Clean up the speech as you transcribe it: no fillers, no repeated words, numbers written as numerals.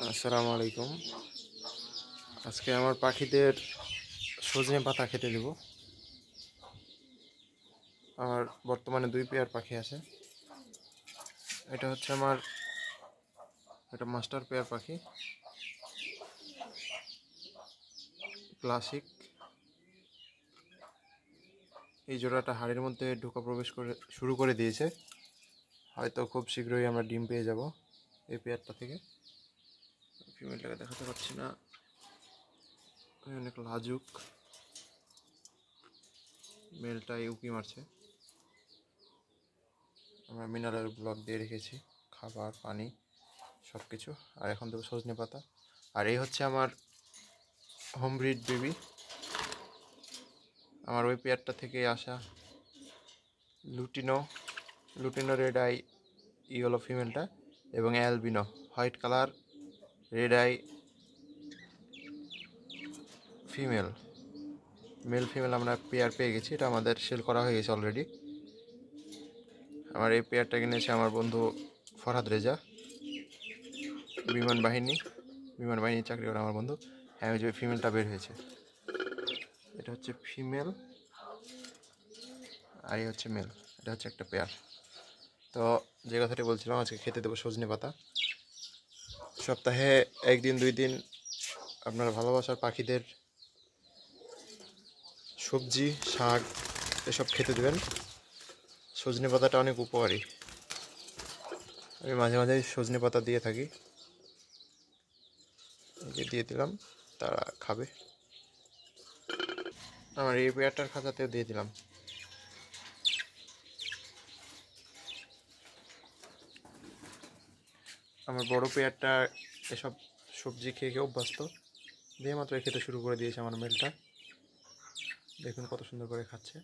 আসসালামু আলাইকুম। আজকে আমার পাখিদের সজনে পাতা খেতে দেব। আমার বর্তমানে 2 পেয়ার পাখি আছে। এটা হচ্ছে আমার এটা মাস্টার পেয়ার পাখি, ক্লাসিক। এই জোড়াটা হাড়ির মধ্যে ঢোকা প্রবেশ করে শুরু করে দিয়েছে। হয়তো খুব শীঘ্রই আমরা ডিম পেয়ে যাব এই পেয়ারটা থেকে। ফিমেলটাকে দেখাতে পারছি না, অনেক লাজুক। মেলটাই উঁকি মারছে। আমরা মিনারেল ব্লক দিয়ে রেখেছি, খাবার পানি সব কিছু। আর এখন দেবো সজনে পাতা। আর এই হচ্ছে আমার হোম ব্রিড বেবি, আমার ওই পেয়ারটা থেকে আসা lutino lutino red eye yellow ফিমেলটা, এবং albino white colour red eye female. Male female আমরা পেয়ার পেয়ে গেছি, এটা আমাদের সেল করা হয়ে গেছে অলরেডি। আমার এই পেয়ারটা কিনেছে আমার বন্ধু ফরহাদ রেজা, বিমান বাহিনী চাকরি করে আমার বন্ধু। হ্যাঁ, ওই যে ফিমেলটা বের হয়েছে, এটা হচ্ছে ফিমেল আর এই হচ্ছে মেল। এটা হচ্ছে একটা পেয়ার। তো যে কথাটি বলছিলাম, আজকে খেতে দেবো সজনে পাতা। সপ্তাহে 1 দিন 2 দিন আপনার ভালোবাসার পাখিদের সবজি শাক এসব খেতে দেবেন। সজনে পাতাটা অনেক উপকারী। আমি মাঝে মাঝে সজনে পাতা দিয়ে থাকি, দিয়ে দিলাম, তারা খাবে। আমার এই পেয়ারটার খাঁচাতেও দিয়ে দিলাম। আমার বড় পেয়ারটা এসব সবজি খেয়ে খেয়ে অভ্যস্ত, দিয়ে মাত্র খেতে শুরু করে দিয়েছে আমার মেলটা। দেখুন কত সুন্দর করে খাচ্ছে।